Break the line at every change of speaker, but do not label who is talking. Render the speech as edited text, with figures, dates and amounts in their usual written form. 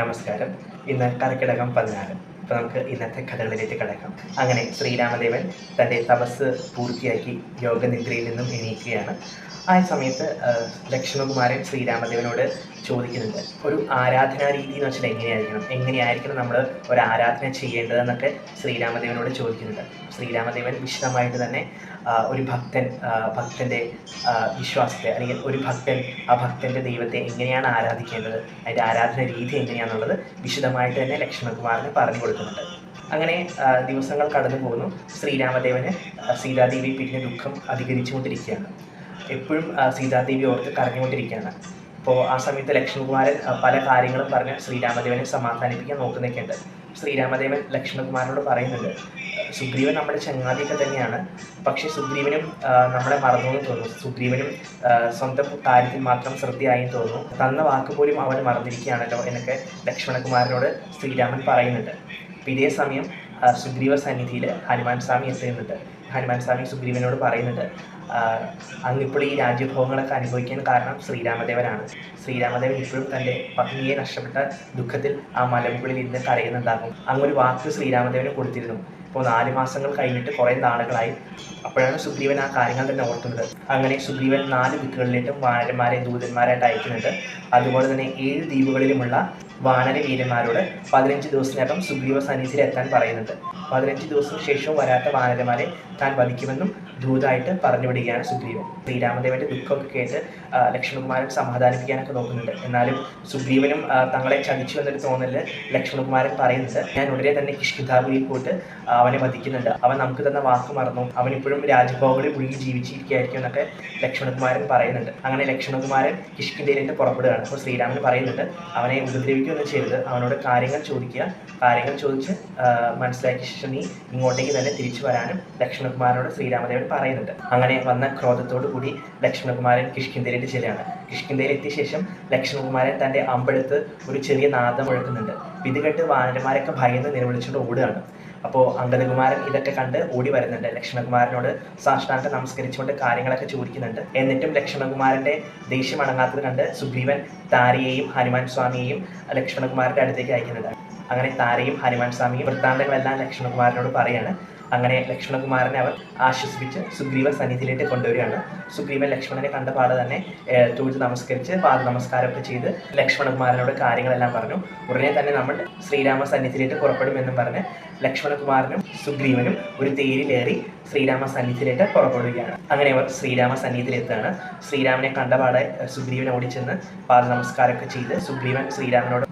നമസ്കാരം. ഇന്ന് കർക്കിടകം 16. അപ്പോൾ നമുക്ക് ഇന്നത്തെ കഥകളിലേക്ക് കടക്കാം. അങ്ങനെ ശ്രീരാമദേവൻ തൻ്റെ തപസ് പൂർത്തിയാക്കി യോഗനിദ്രയിൽ നിന്നും എണീക്കുകയാണ്. ആ സമയത്ത് ലക്ഷ്മണകുമാരൻ ശ്രീരാമദേവനോട് ചോദിക്കുന്നുണ്ട്, ഒരു ആരാധനാ രീതി എന്ന് വെച്ചാൽ എങ്ങനെയായിരിക്കണം നമ്മൾ ഒരു ആരാധന ചെയ്യേണ്ടതെന്നൊക്കെ ശ്രീരാമദേവനോട് ചോദിക്കുന്നുണ്ട്. ശ്രീരാമദേവൻ വിശദമായിട്ട് തന്നെ ഒരു ഭക്തൻ്റെ വിശ്വാസത്തെ, അല്ലെങ്കിൽ ഒരു ഭക്തൻ ആ ഭക്തൻ്റെ ദൈവത്തെ എങ്ങനെയാണ് ആരാധിക്കേണ്ടത്, അതിൻ്റെ ആരാധന രീതി എങ്ങനെയാണെന്നുള്ളത് വിശദമായിട്ട് തന്നെ ലക്ഷ്മണകുമാരന് പറഞ്ഞു കൊടുക്കുന്നുണ്ട്. അങ്ങനെ ദിവസങ്ങൾ കടന്നു പോകുന്നു. ശ്രീരാമദേവന് സീതാദേവി പിരിഞ്ഞ ദുഃഖം അധികരിച്ചുകൊണ്ടിരിക്കുകയാണ്. എപ്പോഴും സീതാദേവി ഓർത്ത് കരഞ്ഞുകൊണ്ടിരിക്കുകയാണ്. അപ്പോൾ ആ സമയത്ത് ലക്ഷ്മണകുമാരൻ പല കാര്യങ്ങളും പറഞ്ഞ് ശ്രീരാമദേവനെ സമാധാനിപ്പിക്കാൻ നോക്കുന്നൊക്കെയുണ്ട്. ശ്രീരാമദേവൻ ലക്ഷ്മണകുമാരനോട് പറയുന്നുണ്ട്, സുഗ്രീവൻ നമ്മുടെ ചങ്ങാതിയൊക്കെ തന്നെയാണ്, പക്ഷേ സുഗ്രീവനും നമ്മളെ മറന്നു തോന്നുന്നു. സുഗ്രീവനും സ്വന്തം കാര്യത്തിൽ മാത്രം ശ്രദ്ധയായി തോന്നുന്നു. തന്ന വാക്ക് പോലും അവൻ മറന്നിരിക്കുകയാണല്ലോ എന്നൊക്കെ ലക്ഷ്മണകുമാരനോട് ശ്രീരാമൻ പറയുന്നുണ്ട്. ഇതേ സമയം സുഗ്രീവ സന്നിധിയിൽ ഹനുമാൻ സ്വാമി എത്തുന്നുണ്ട്. ഹനുമാൻ സ്വാമി സുഗ്രീവനോട് പറയുന്നുണ്ട്, അങ്ങിപ്പോൾ ഈ രാജ്യഭോഗങ്ങളൊക്കെ അനുഭവിക്കാൻ കാരണം ശ്രീരാമദേവനാണ്. ശ്രീരാമദേവൻ ഇപ്പോഴും തൻ്റെ പത്നിയെ നഷ്ടപ്പെട്ട ദുഃഖത്തിൽ ആ മലമുകളിൽ ഇരുന്ന് കരയുന്നുണ്ടാകും. അങ്ങൊരു വാക്ക് ശ്രീരാമദേവന് കൊടുത്തിരുന്നു. ഇപ്പോൾ 4 മാസങ്ങൾ കഴിഞ്ഞിട്ട് കുറേ നാളുകളായി. അപ്പോഴാണ് സുഗ്രീവൻ ആ കാര്യങ്ങൾ തന്നെ ഓർക്കുന്നത്. അങ്ങനെ സുഗ്രീവൻ 4 ദിക്കുകളിലേക്കും വാനരന്മാരെ ദൂതന്മാരായിട്ട് അയക്കുന്നുണ്ട്. അതുപോലെ തന്നെ 7 ദ്വീപുകളിലുമുള്ള വാനര വീരന്മാരോട് 15 ദിവസത്തിനകം സുഗ്രീവ സന്നിധിയിൽ എത്താൻ പറയുന്നുണ്ട്. 15 ദിവസത്തിന് ശേഷവും വരാത്ത വാനരന്മാരെ താൻ വധിക്കുമെന്നും ദൂതായിട്ട് പറഞ്ഞുവിടുകയാണ് സുഗ്രീവൻ. ശ്രീരാമദേവന്റെ ദുഃഖമൊക്കെ കേട്ട് ലക്ഷ്മണകുമാരൻ സമാധാനിപ്പിക്കാനൊക്കെ നോക്കുന്നുണ്ട്. എന്നാലും സുഗ്രീവനും തങ്ങളെ ചതിച്ചു എന്നൊരു തോന്നല് ലക്ഷ്മണകുമാരൻ പറയുന്നുണ്ട്. ഞാൻ ഉടനെ തന്നെ കിഷ്കിന്ധാപുരിയിൽ പോയിട്ട് അവനെ വധിക്കുന്നുണ്ട്. അവൻ നമുക്ക് തന്ന വാക്ക് മറന്നു. അവൻ ഇപ്പോഴും രാജഭോഗങ്ങളിൽ മുഴുകി ജീവിച്ചിരിക്കുകയായിരിക്കും എന്നൊക്കെ ലക്ഷ്മണകുമാരൻ പറയുന്നുണ്ട്. അങ്ങനെ ലക്ഷ്മണകുമാരൻ കിഷ്കിന്ധയിലേക്ക് പുറപ്പെടുകയാണ്. അപ്പോൾ ശ്രീരാമൻ പറയുന്നുണ്ട്, അവനെ ഉപദ്രവിക്കുകയൊന്നും ചെയ്യരുത്, അവനോട് കാര്യങ്ങൾ ചോദിക്കുക, കാര്യങ്ങൾ ചോദിച്ച് മനസ്സിലാക്കിയ ശേഷം നീ ഇങ്ങോട്ടേക്ക് തന്നെ തിരിച്ചു വരാനും ലക്ഷ്മണകുമാരനോട് ശ്രീരാമദേവൻ പറയുന്നുണ്ട്. അങ്ങനെ വന്ന ക്രോധത്തോടു കൂടി ലക്ഷ്മണകുമാരൻ കിഷ്കിന്ധയിലേക്ക് ചെല്ലുകയാണ്. കിഷ്കിന്ധയിൽ എത്തിയ ശേഷം ലക്ഷ്മണകുമാരൻ തൻ്റെ അമ്പെടുത്ത് ഒരു ചെറിയ നാദം മുഴക്കുന്നുണ്ട്. ഇത് കേട്ട് വാനരന്മാരൊക്കെ ഭയന്ന് നിലവിളിച്ചുകൊണ്ട് ഓടുകയാണ്. അപ്പോൾ അംഗദകുമാരൻ ഇതൊക്കെ കണ്ട് ഓടി വരുന്നുണ്ട്. ലക്ഷ്മണകുമാരനോട് സാഷ്ടാംഗം നമസ്കരിച്ചുകൊണ്ട് കാര്യങ്ങളൊക്കെ ചോദിക്കുന്നുണ്ട്. എന്നിട്ടും ലക്ഷ്മണകുമാരൻ്റെ ദേഷ്യം അടങ്ങാത്തത് കണ്ട് സുഗ്രീവൻ താരയെയും ഹനുമാൻ സ്വാമിയെയും ലക്ഷ്മണകുമാരൻ്റെ അടുത്തേക്ക് അയക്കുന്നുണ്ട്. അങ്ങനെ താരയും ഹനുമാൻ സ്വാമിയും വൃത്താന്തങ്ങളെല്ലാം ലക്ഷ്മണകുമാരനോട് പറയാണ്. അങ്ങനെ ലക്ഷ്മണകുമാരനെ അവർ ആശ്വസിപ്പിച്ച് സുഗ്രീവ സന്നിധിയിലേക്ക് കൊണ്ടുവരികയാണ്. സുഗ്രീവൻ ലക്ഷ്മണനെ കണ്ട പാടെ തന്നെ തൊഴുത് നമസ്കരിച്ച് പാദ നമസ്കാരമൊക്കെ ചെയ്ത് ലക്ഷ്മണകുമാരനോട് കാര്യങ്ങളെല്ലാം പറഞ്ഞു. ഉടനെ തന്നെ നമ്മൾ ശ്രീരാമ സന്നിധിയിലേക്ക് പുറപ്പെടുമെന്നും പറഞ്ഞ് ലക്ഷ്മണകുമാരനും സുഗ്രീവനും ഒരു തേരിലേറി ശ്രീരാമ സന്നിധിയിലേക്ക് പുറപ്പെടുകയാണ്. അങ്ങനെ അവർ ശ്രീരാമ സന്നിധിയിലെത്തുകയാണ്. ശ്രീരാമനെ കണ്ടപാടെ സുഗ്രീവൻ ഓടിച്ചെന്ന് പാദ നമസ്കാരമൊക്കെ ചെയ്ത് സുഗ്രീവൻ ശ്രീരാമനോട്